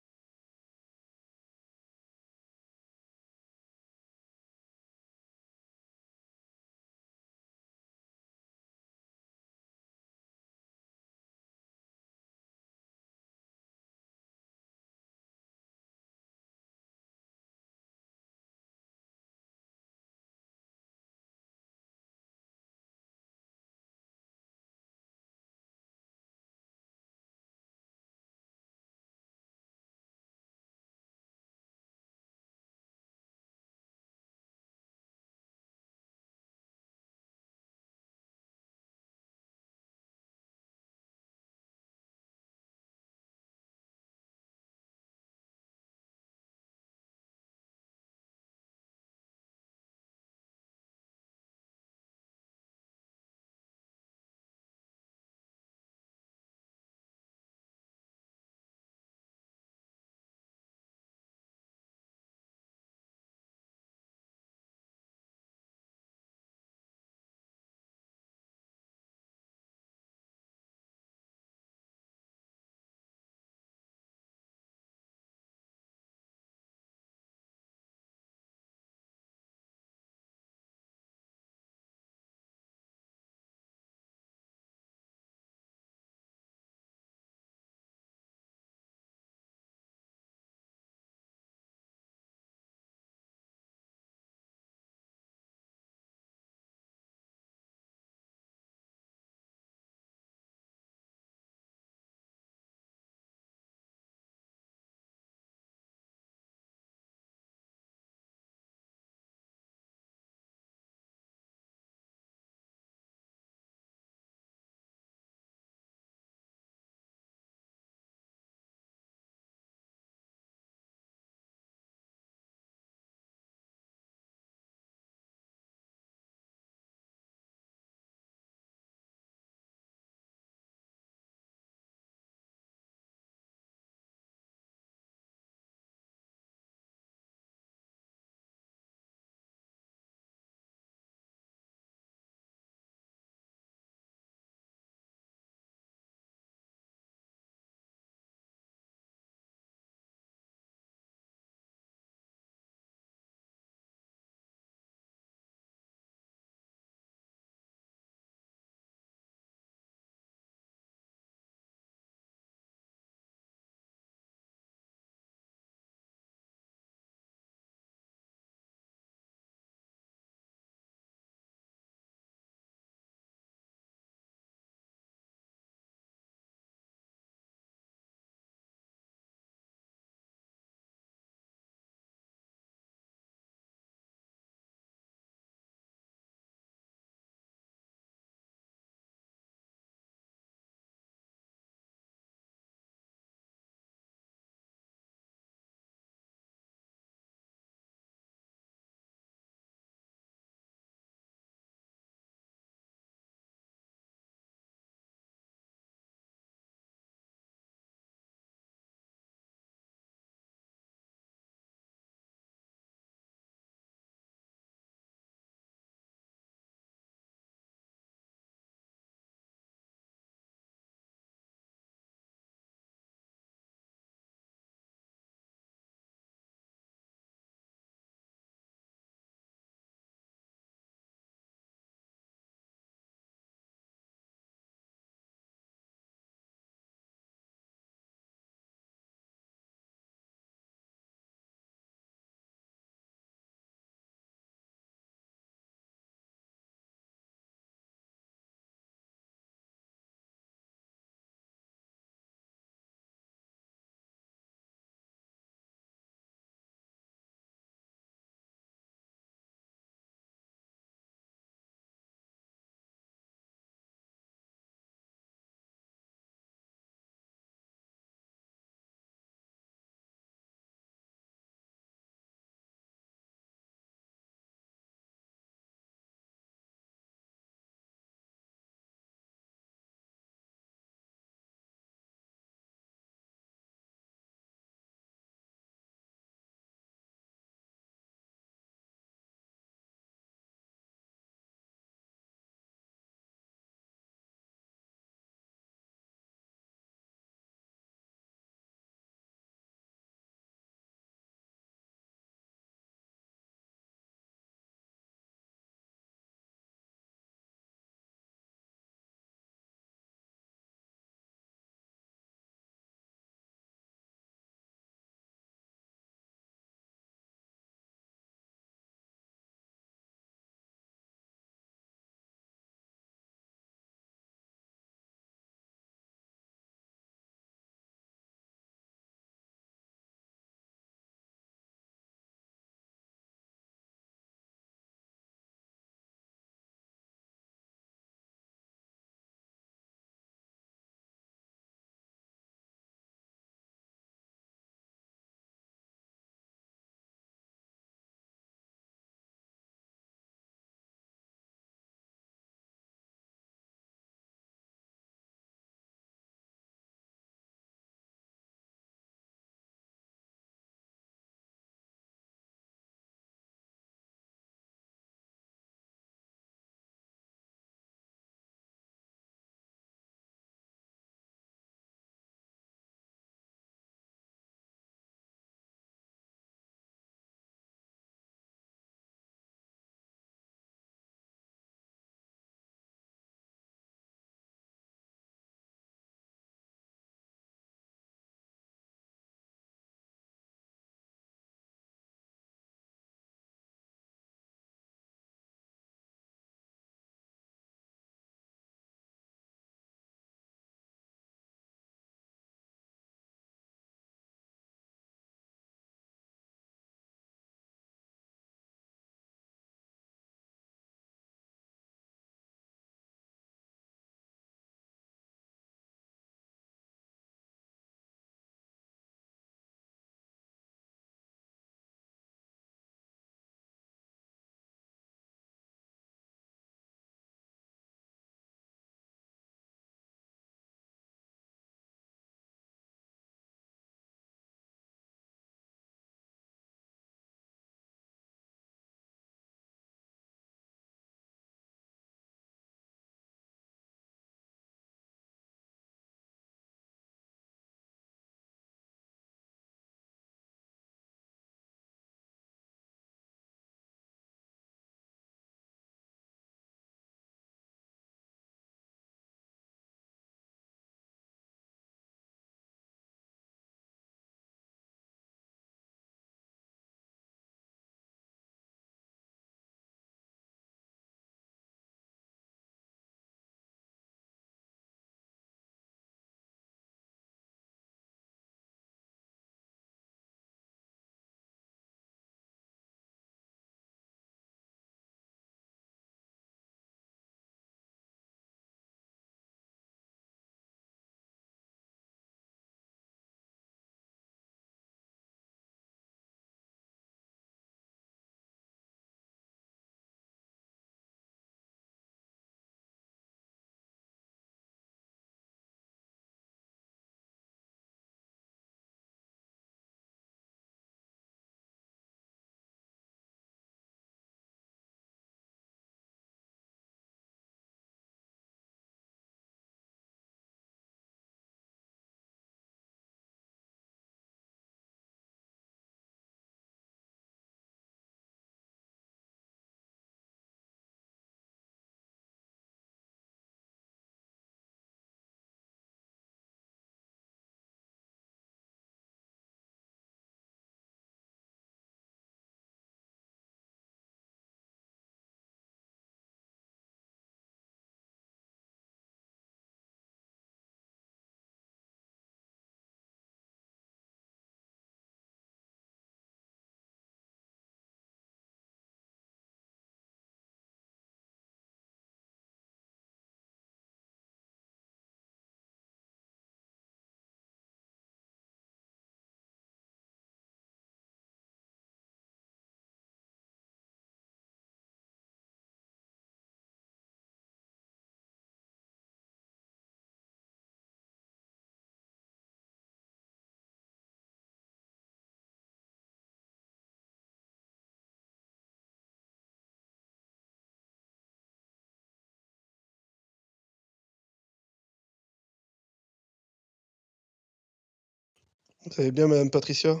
Vous allez bien, Madame Patricia?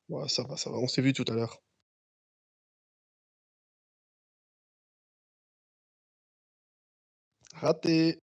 Ouais, ça va, ça va. On s'est vu tout à l'heure. Raté.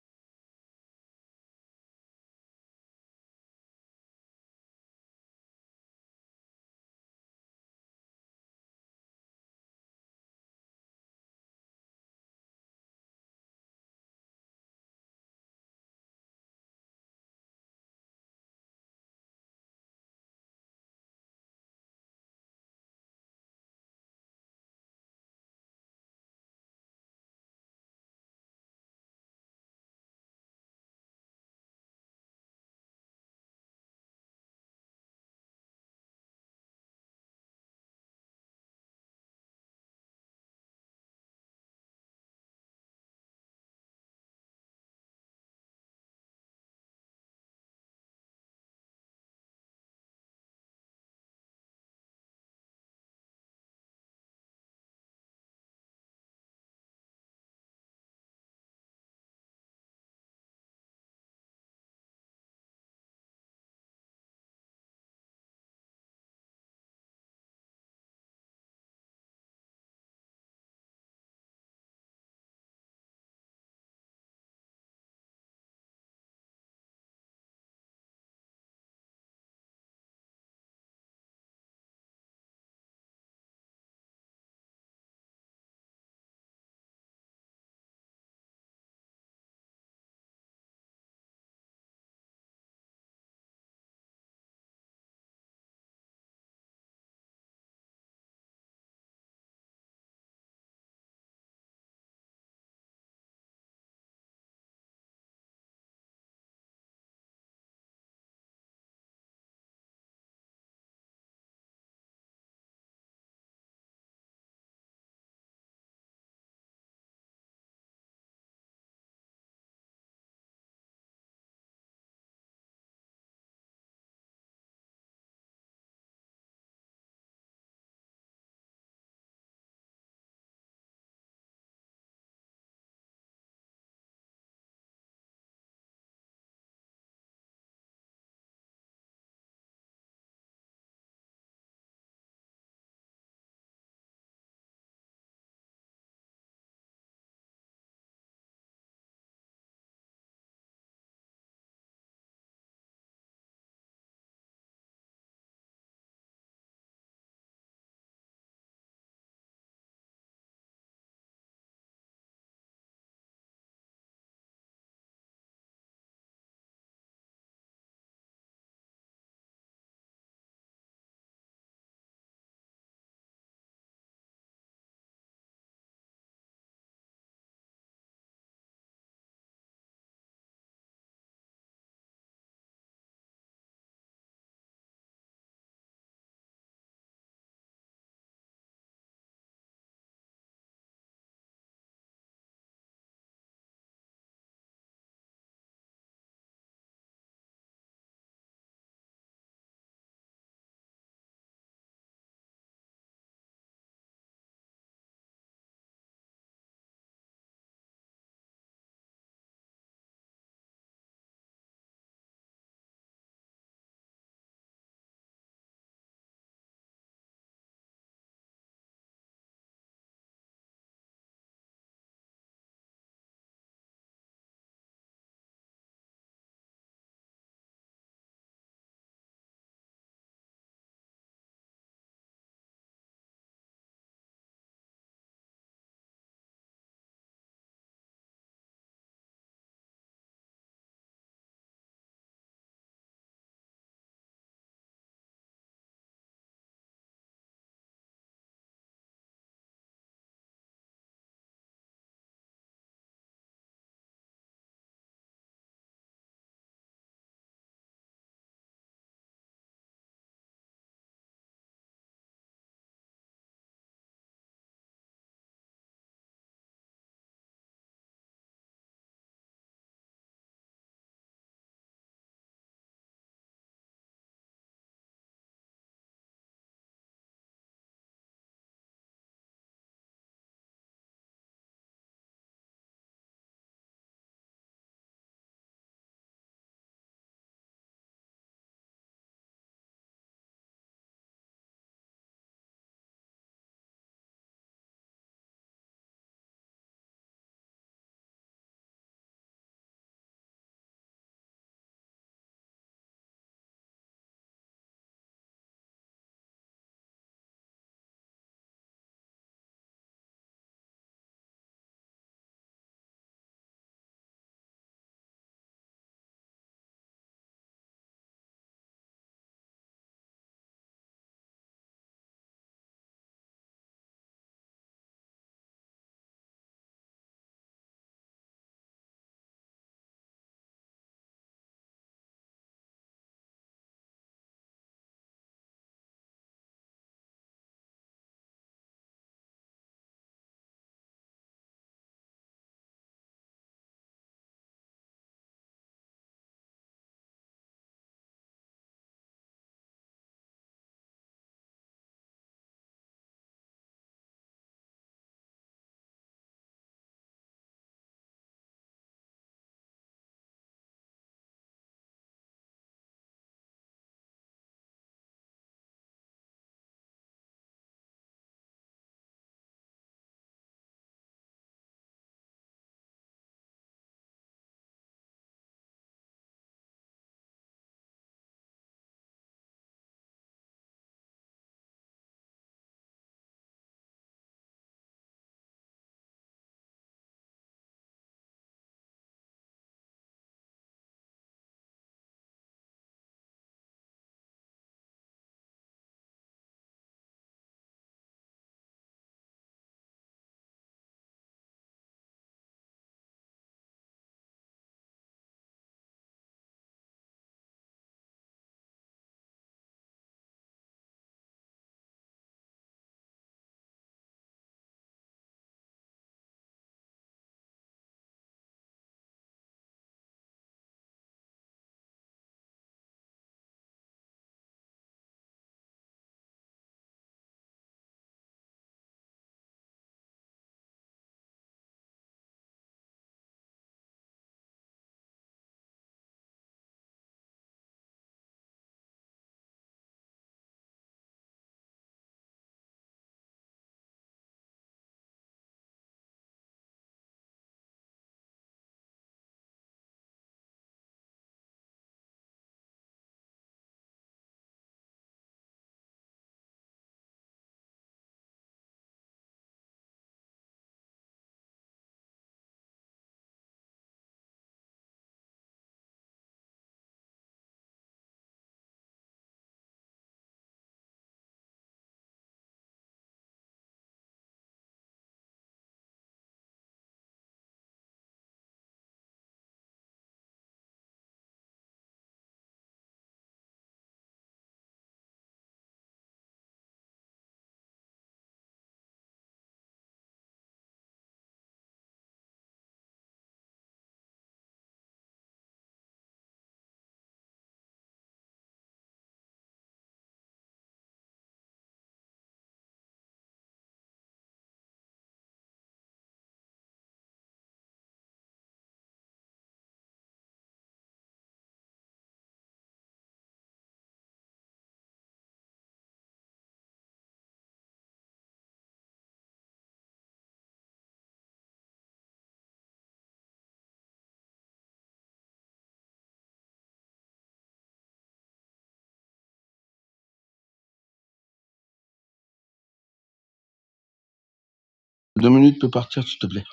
2 minutes peut partir, s'il te plaît.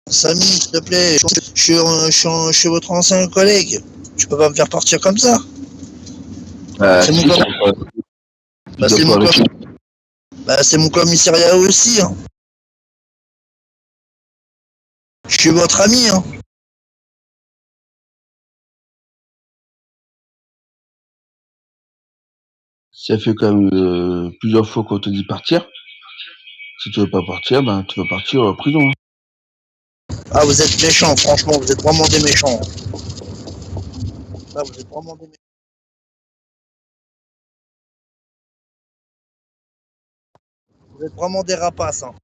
Samy, s'il te plaît, je suis votre ancien collègue. Tu peux pas me faire partir comme ça. C'est mon Si, com- tu dois pas arrêter. c'est mon commissariat aussi. Hein. Je suis votre ami. Hein. Ça fait quand même plusieurs fois qu'on te dit partir. Si tu veux pas partir, ben tu vas partir en prison. Hein. Ah, vous êtes méchants, franchement, vous êtes vraiment des méchants. Ah, vous êtes vraiment des méchants. Vous êtes vraiment des rapaces. Hein.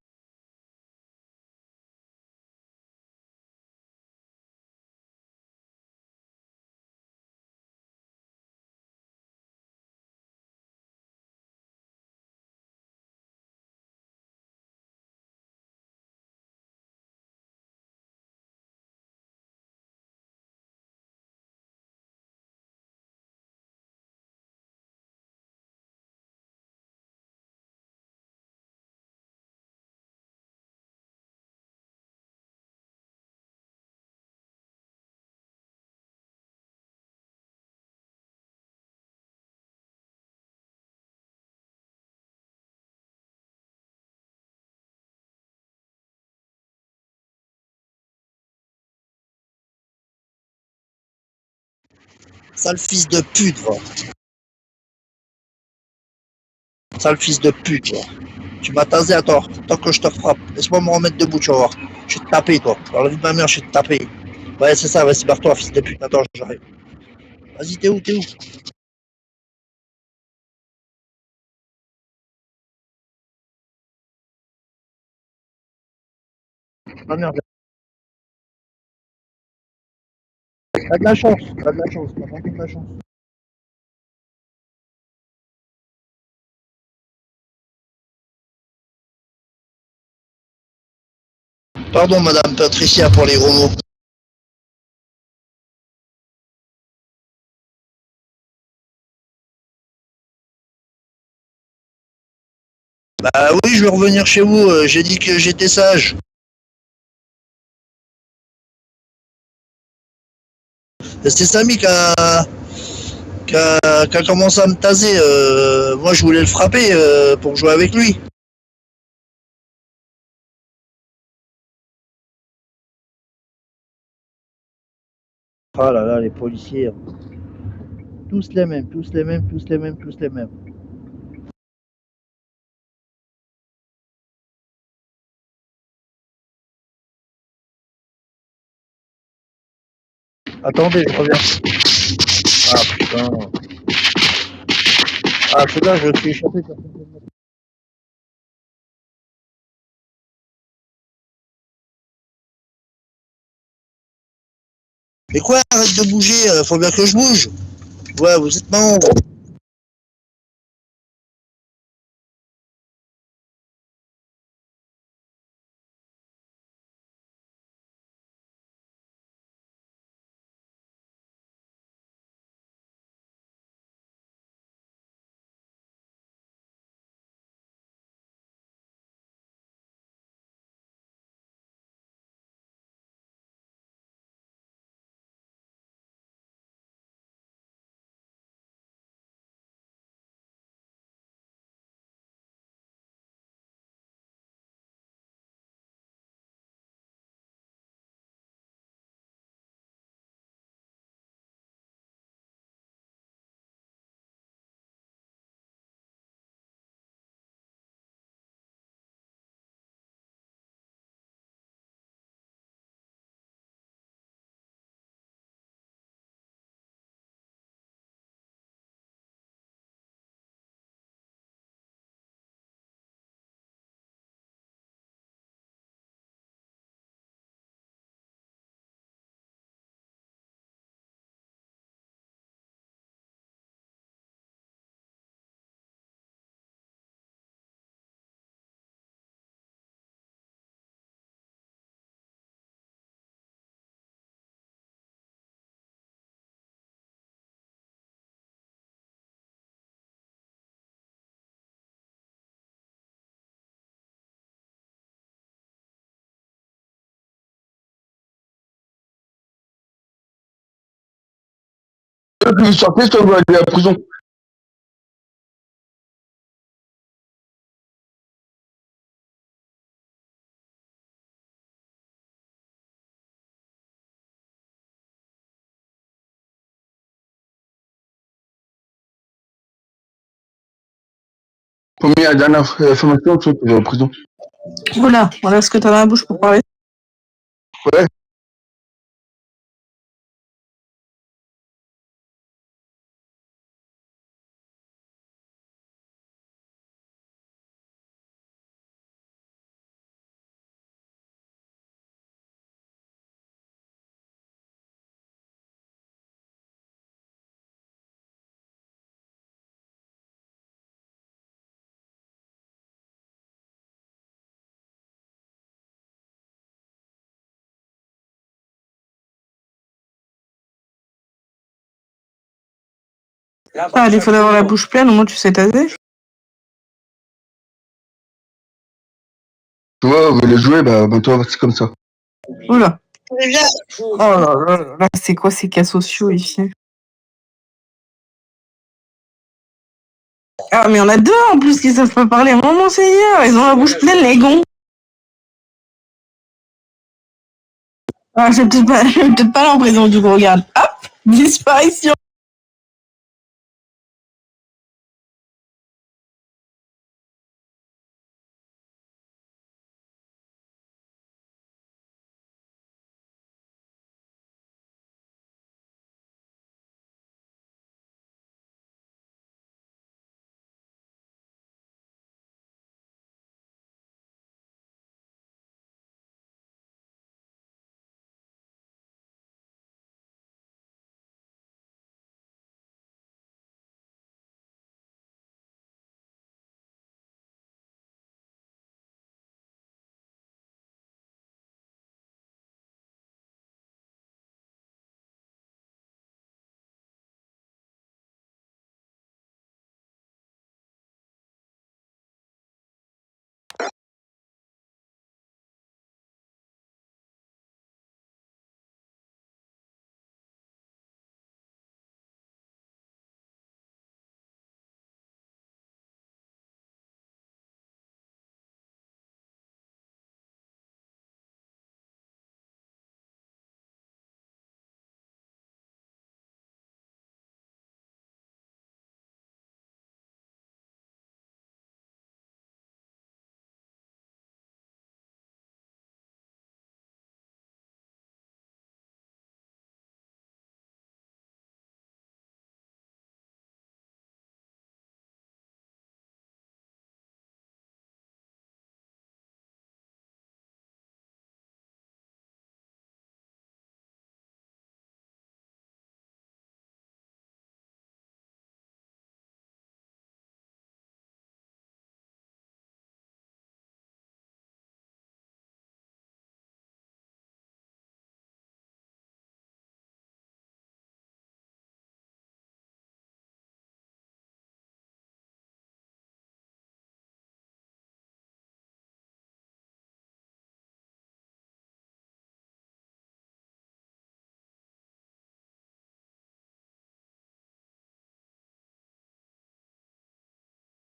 Sale fils de pute, va. Sale fils de pute, va. Tu m'as tasé à tort. Tant que je te frappe. Laisse-moi me remettre debout, tu vas voir. Je vais te taper, toi. Dans la vie de ma mère, je vais te taper. Ouais, c'est ça, vas-y, barre-toi, fils de pute. Attends, j'arrive. Vas-y, t'es où, t'es où? Ah merde. T'as de la chance, t'as de la chance, t'as vraiment de la chance. Pardon, madame Patricia, pour les gros mots. Bah oui, je vais revenir chez vous. J'ai dit que j'étais sage. C'est Samy qui a commencé à me taser. Moi, je voulais le frapper pour jouer avec lui. Ah là là, les policiers. Tous les mêmes, tous les mêmes, tous les mêmes, tous les mêmes. Attendez, je reviens. Ah putain. Ah, c'est là, je suis échappé. Mais quoi, arrête de bouger, faut bien que je bouge. Ouais, vous êtes marrant. toi qui veux sortir, toi, va aller à la prison. Première, dernière information, toi, tu vas en prison. Voilà ce que t'as dans la bouche pour parler. Ouais. Ah, il faut d'avoir la bouche pleine, au moins tu sais taser. Tu vois, on veut le jouer, bah, toi, c'est comme ça. Oula. Oh là là là, c'est quoi ces cas sociaux ici? Ah, mais il y en a deux en plus qui savent pas parler. Mon Seigneur, ils ont la bouche pleine, les gonds. Ah, je vais peut-être pas aller en prison du coup, regarde. Hop, disparition.